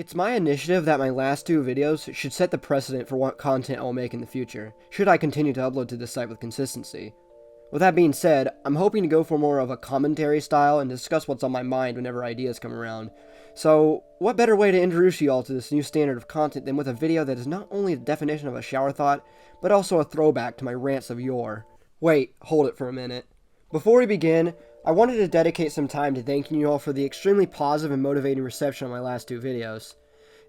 It's my initiative that my last two videos should set the precedent for what content I'll make in the future, should I continue to upload to this site with consistency. With that being said, I'm hoping to go for more of a commentary style and discuss what's on my mind whenever ideas come around. So, what better way to introduce you all to this new standard of content than with a video that is not only the definition of a shower thought, but also a throwback to my rants of yore. Wait, hold it for a minute. Before we begin, I wanted to dedicate some time to thanking you all for the extremely positive and motivating reception on my last two videos.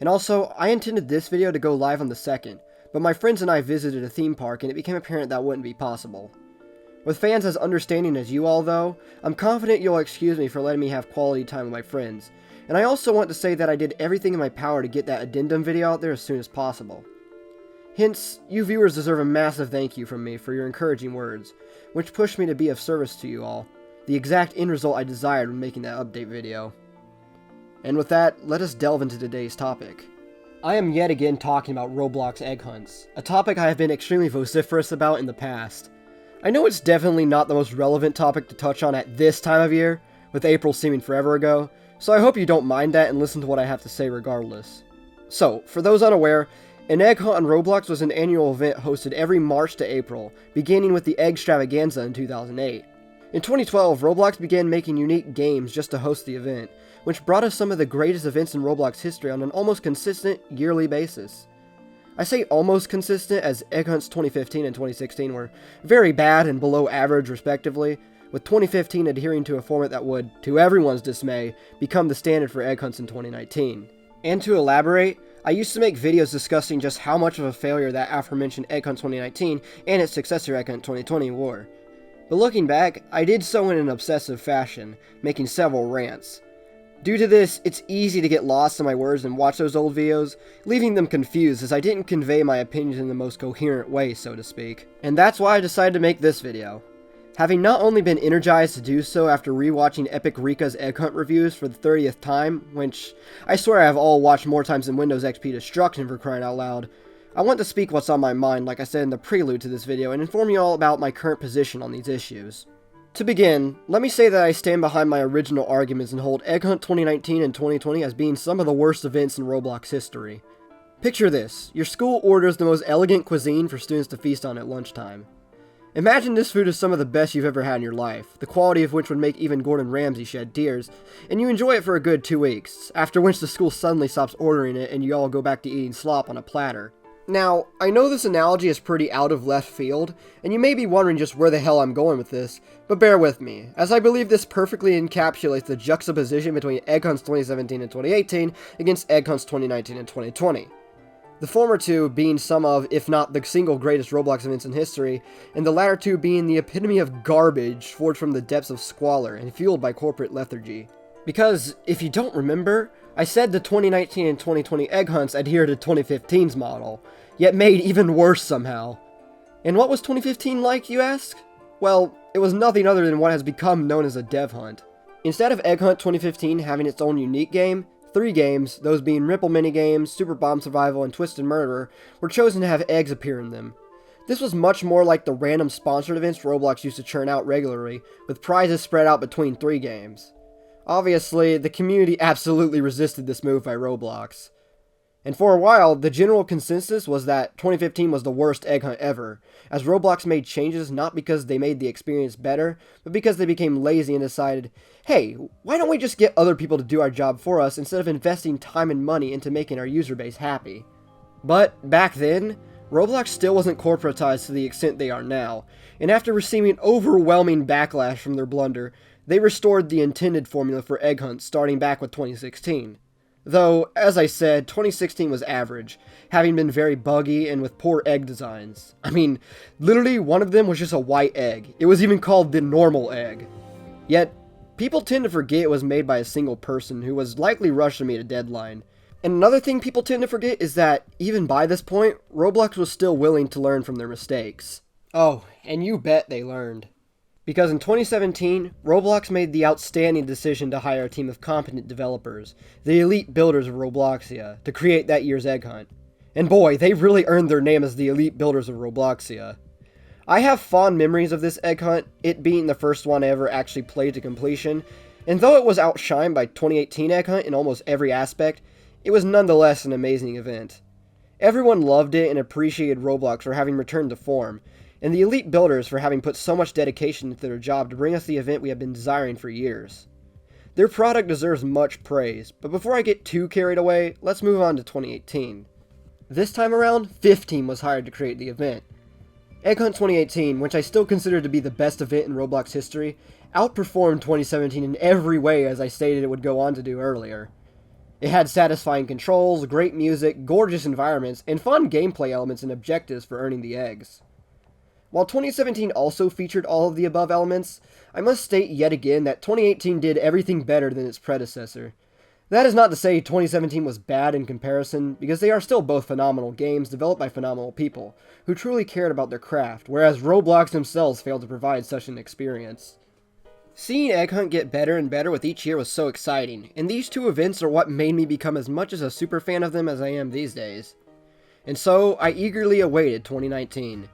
And also, I intended this video to go live on the 2nd, but my friends and I visited a theme park and it became apparent that wouldn't be possible. With fans as understanding as you all though, I'm confident you'll excuse me for letting me have quality time with my friends. And I also want to say that I did everything in my power to get that addendum video out there as soon as possible. Hence, you viewers deserve a massive thank you from me for your encouraging words, which pushed me to be of service to you all. The exact end result I desired when making that update video. And with that, let us delve into today's topic. I am yet again talking about Roblox Egg Hunts, a topic I have been extremely vociferous about in the past. I know it's definitely not the most relevant topic to touch on at this time of year, with April seeming forever ago, so I hope you don't mind that and listen to what I have to say regardless. So, for those unaware, an egg hunt on Roblox was an annual event hosted every March to April, beginning with the Egg Extravaganza in 2008. In 2012, Roblox began making unique games just to host the event, which brought us some of the greatest events in Roblox history on an almost consistent, yearly basis. I say almost consistent as Egg Hunts 2015 and 2016 were very bad and below average respectively, with 2015 adhering to a format that would, to everyone's dismay, become the standard for Egg Hunts in 2019. And to elaborate, I used to make videos discussing just how much of a failure that aforementioned Egg Hunt 2019 and its successor Egg Hunt 2020 were. But looking back, I did so in an obsessive fashion, making several rants. Due to this, it's easy to get lost in my words and watch those old videos, leaving them confused as I didn't convey my opinions in the most coherent way, so to speak. And that's why I decided to make this video. Having not only been energized to do so after rewatching Epic Rika's Egg Hunt reviews for the 30th time, which I swear I have all watched more times than Windows XP Destruction for crying out loud, I want to speak what's on my mind like I said in the prelude to this video and inform you all about my current position on these issues. To begin, let me say that I stand behind my original arguments and hold Egg Hunt 2019 and 2020 as being some of the worst events in Roblox history. Picture this, your school orders the most elegant cuisine for students to feast on at lunchtime. Imagine this food is some of the best you've ever had in your life, the quality of which would make even Gordon Ramsay shed tears, and you enjoy it for a good 2 weeks, after which the school suddenly stops ordering it and you all go back to eating slop on a platter. Now, I know this analogy is pretty out of left field, and you may be wondering just where the hell I'm going with this, but bear with me, as I believe this perfectly encapsulates the juxtaposition between Egg Hunts 2017 and 2018 against Egg Hunts 2019 and 2020. The former two being some of, if not the single greatest Roblox events in history, and the latter two being the epitome of garbage forged from the depths of squalor and fueled by corporate lethargy. Because, if you don't remember, I said the 2019 and 2020 Egg Hunts adhere to 2015's model, yet made even worse somehow. And what was 2015 like, you ask? Well, it was nothing other than what has become known as a dev hunt. Instead of Egg Hunt 2015 having its own unique game, 3 games, those being Ripple Minigames, Super Bomb Survival, and Twisted Murderer, were chosen to have eggs appear in them. This was much more like the random sponsored events Roblox used to churn out regularly, with prizes spread out between 3 games. Obviously, the community absolutely resisted this move by Roblox. And for a while, the general consensus was that 2015 was the worst egg hunt ever, as Roblox made changes not because they made the experience better, but because they became lazy and decided, hey, why don't we just get other people to do our job for us instead of investing time and money into making our user base happy. But back then, Roblox still wasn't corporatized to the extent they are now, and after receiving overwhelming backlash from their blunder, they restored the intended formula for egg hunts starting back with 2016. Though, as I said, 2016 was average, having been very buggy and with poor egg designs. I mean, literally one of them was just a white egg. It was even called the normal egg. Yet, people tend to forget it was made by a single person who was likely rushed to meet a deadline. And another thing people tend to forget is that, even by this point, Roblox was still willing to learn from their mistakes. Oh, and you bet they learned. Because in 2017, Roblox made the outstanding decision to hire a team of competent developers, the elite builders of Robloxia, to create that year's egg hunt. And boy, they really earned their name as the elite builders of Robloxia. I have fond memories of this egg hunt, it being the first one I ever actually played to completion, and though it was outshined by 2018 Egg Hunt in almost every aspect, it was nonetheless an amazing event. Everyone loved it and appreciated Roblox for having returned to form, and the elite builders for having put so much dedication into their job to bring us the event we have been desiring for years. Their product deserves much praise, but before I get too carried away, let's move on to 2018. This time around, 15 was hired to create the event. Egg Hunt 2018, which I still consider to be the best event in Roblox history, outperformed 2017 in every way as I stated it would go on to do earlier. It had satisfying controls, great music, gorgeous environments, and fun gameplay elements and objectives for earning the eggs. While 2017 also featured all of the above elements, I must state yet again that 2018 did everything better than its predecessor. That is not to say 2017 was bad in comparison, because they are still both phenomenal games developed by phenomenal people, who truly cared about their craft, whereas Roblox themselves failed to provide such an experience. Seeing Egg Hunt get better and better with each year was so exciting, and these two events are what made me become as much as a super fan of them as I am these days. And so, I eagerly awaited 2019.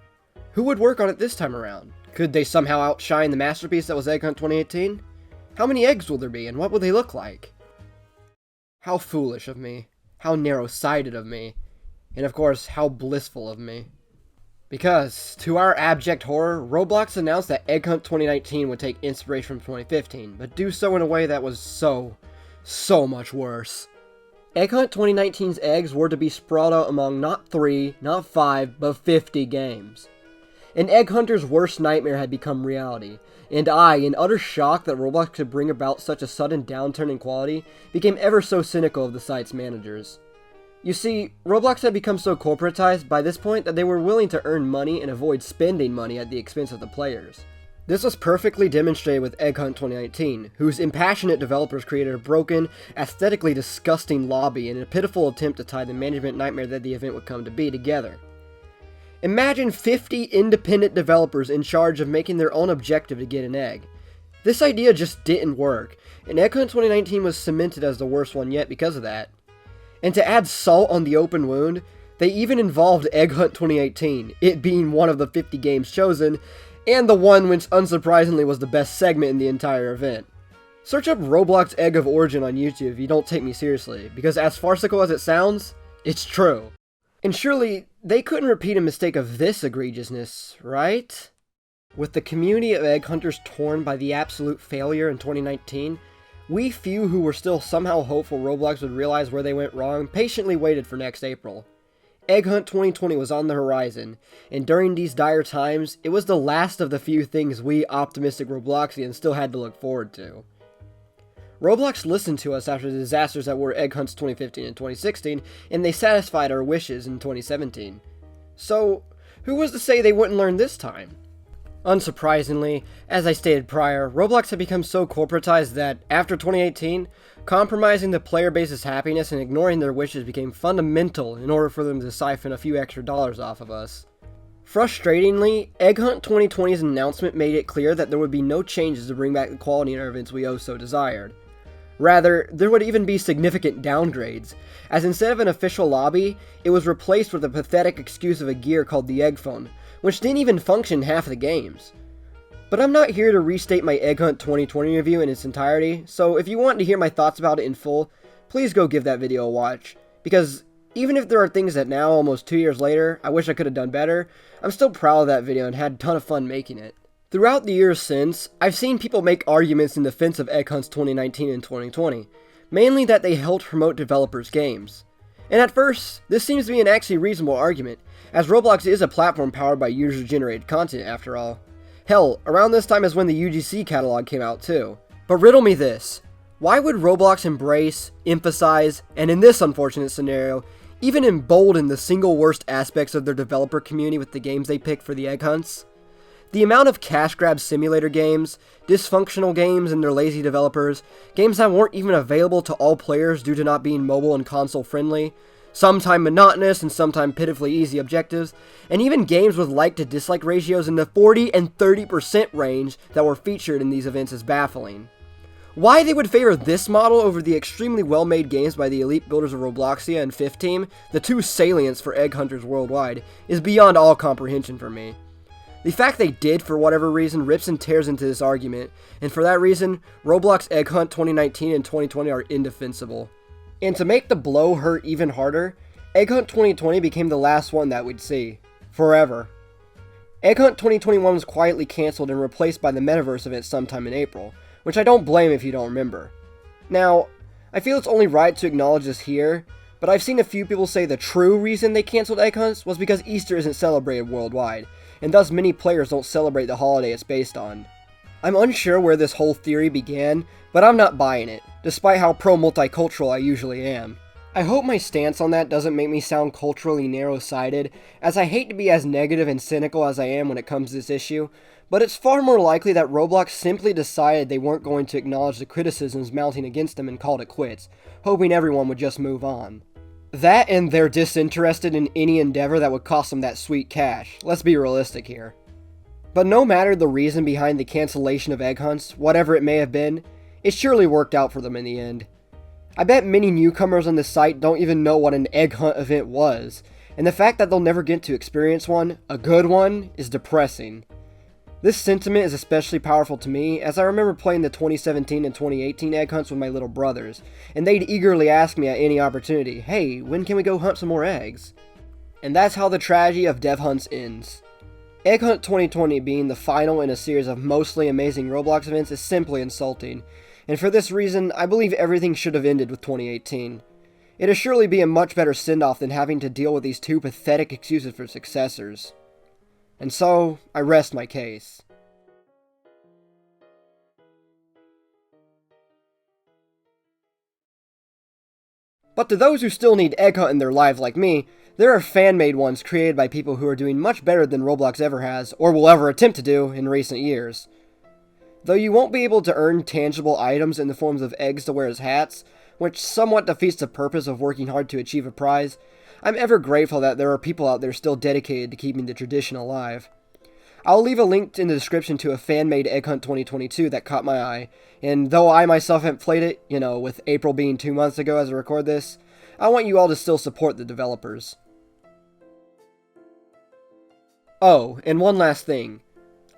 Who would work on it this time around? Could they somehow outshine the masterpiece that was Egg Hunt 2018? How many eggs will there be, and what will they look like? How foolish of me. How narrow-sighted of me. And of course, how blissful of me. Because, to our abject horror, Roblox announced that Egg Hunt 2019 would take inspiration from 2015, but do so in a way that was so much worse. Egg Hunt 2019's eggs were to be sprawled out among not 3, not 5, but 50 games. An egg hunter's worst nightmare had become reality, and I, in utter shock that Roblox could bring about such a sudden downturn in quality, became ever so cynical of the site's managers. You see, Roblox had become so corporatized by this point that they were willing to earn money and avoid spending money at the expense of the players. This was perfectly demonstrated with Egg Hunt 2019, whose impassionate developers created a broken, aesthetically disgusting lobby in a pitiful attempt to tie the management nightmare that the event would come to be together. Imagine 50 independent developers in charge of making their own objective to get an egg. This idea just didn't work, and Egg Hunt 2019 was cemented as the worst one yet because of that. And to add salt on the open wound, they even involved Egg Hunt 2018, it being one of the 50 games chosen, and the one which unsurprisingly was the best segment in the entire event. Search up Roblox Egg of Origin on YouTube if you don't take me seriously, because as farcical as it sounds, it's true. And surely, they couldn't repeat a mistake of this egregiousness, right? With the community of egg hunters torn by the absolute failure in 2019, we few who were still somehow hopeful Roblox would realize where they went wrong patiently waited for next April. Egg Hunt 2020 was on the horizon, and during these dire times, it was the last of the few things we optimistic Robloxians still had to look forward to. Roblox listened to us after the disasters that were Egg Hunts 2015 and 2016, and they satisfied our wishes in 2017. So, who was to say they wouldn't learn this time? Unsurprisingly, as I stated prior, Roblox had become so corporatized that, after 2018, compromising the player base's happiness and ignoring their wishes became fundamental in order for them to siphon a few extra dollars off of us. Frustratingly, Egg Hunt 2020's announcement made it clear that there would be no changes to bring back the quality in our events we so desired. Rather, there would even be significant downgrades, as instead of an official lobby, it was replaced with a pathetic excuse of a gear called the Egg Phone, which didn't even function half the games. But I'm not here to restate my Egg Hunt 2020 review in its entirety, so if you want to hear my thoughts about it in full, please go give that video a watch, because even if there are things that now, almost 2 years later, I wish I could have done better, I'm still proud of that video and had a ton of fun making it. Throughout the years since, I've seen people make arguments in defense of Egg Hunts 2019 and 2020, mainly that they helped promote developers' games. And at first, this seems to be an actually reasonable argument, as Roblox is a platform powered by user-generated content after all. Hell, around this time is when the E.G.G catalog came out too. But riddle me this, why would Roblox embrace, emphasize, and in this unfortunate scenario, even embolden the single worst aspects of their developer community with the games they pick for the Egg Hunts? The amount of cash grab simulator games, dysfunctional games and their lazy developers, games that weren't even available to all players due to not being mobile and console friendly, sometimes monotonous and sometimes pitifully easy objectives, and even games with like to dislike ratios in the 40 and 30% range that were featured in these events is baffling. Why they would favor this model over the extremely well-made games by the elite builders of Robloxia and 15, the two salients for egg hunters worldwide, is beyond all comprehension for me. The fact they did, for whatever reason, rips and tears into this argument, and for that reason, Roblox Egg Hunt 2019 and 2020 are indefensible. And to make the blow hurt even harder, Egg Hunt 2020 became the last one that we'd see. Forever. Egg Hunt 2021 was quietly cancelled and replaced by the Metaverse event sometime in April, which I don't blame if you don't remember. Now, I feel it's only right to acknowledge this here, but I've seen a few people say the true reason they cancelled Egg Hunts was because Easter isn't celebrated worldwide, and thus many players don't celebrate the holiday it's based on. I'm unsure where this whole theory began, but I'm not buying it, despite how pro-multicultural I usually am. I hope my stance on that doesn't make me sound culturally narrow-sided, as I hate to be as negative and cynical as I am when it comes to this issue, but it's far more likely that Roblox simply decided they weren't going to acknowledge the criticisms mounting against them and called it quits, hoping everyone would just move on. That and they're disinterested in any endeavor that would cost them that sweet cash. Let's be realistic here. But no matter the reason behind the cancellation of Egg Hunts, whatever it may have been, it surely worked out for them in the end. I bet many newcomers on this site don't even know what an Egg Hunt event was, and the fact that they'll never get to experience one, a good one, is depressing. This sentiment is especially powerful to me, as I remember playing the 2017 and 2018 Egg Hunts with my little brothers, and they'd eagerly ask me at any opportunity, "Hey, when can we go hunt some more eggs?" And that's how the tragedy of Dev Hunts ends. Egg Hunt 2020 being the final in a series of mostly amazing Roblox events is simply insulting, and for this reason, I believe everything should have ended with 2018. It'd surely be a much better send-off than having to deal with these two pathetic excuses for successors. And so, I rest my case. But to those who still need Egg Hunt in their lives like me, there are fan-made ones created by people who are doing much better than Roblox ever has, or will ever attempt to do, in recent years. Though you won't be able to earn tangible items in the forms of eggs to wear as hats, which somewhat defeats the purpose of working hard to achieve a prize, I'm ever grateful that there are people out there still dedicated to keeping the tradition alive. I'll leave a link in the description to a fan-made Egg Hunt 2022 that caught my eye, and though I myself haven't played it, with April being 2 months ago as I record this, I want you all to still support the developers. Oh, and one last thing.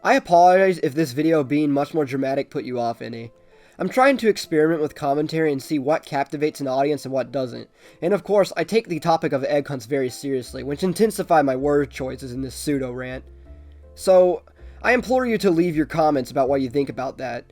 I apologize if this video being much more dramatic put you off any. I'm trying to experiment with commentary and see what captivates an audience and what doesn't, and of course I take the topic of Egg Hunts very seriously, which intensify my word choices in this pseudo-rant. So, I implore you to leave your comments about what you think about that.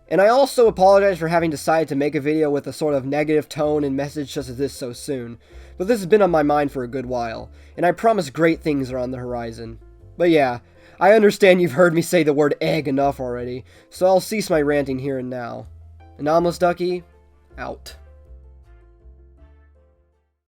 And I also apologize for having decided to make a video with a sort of negative tone and message such as this so soon, but this has been on my mind for a good while, and I promise great things are on the horizon. But yeah, I understand you've heard me say the word egg enough already, so I'll cease my ranting here and now. anomalousDucky, out.